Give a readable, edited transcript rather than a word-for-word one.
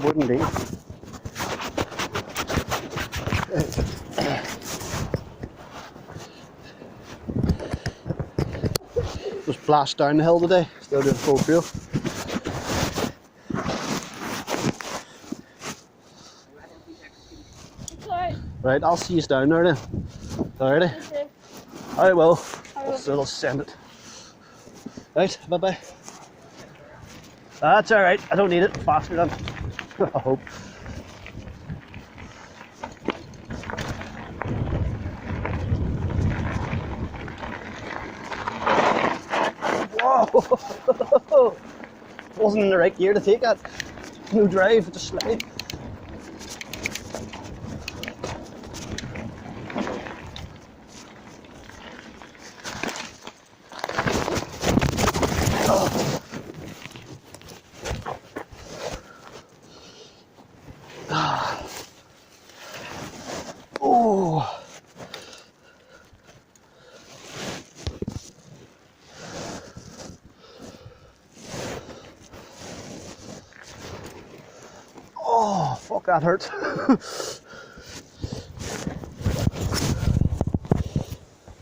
would indeed. Just blast down the hill today, still doing full trail. Right, I'll see you down there then. Alrighty? I will. I'll still send it. Right, bye bye. That's alright, I don't need it. Faster than I hope. Whoa! Wasn't in the right gear to take that. No drive, just slide. Oh. Oh, fuck, that hurts.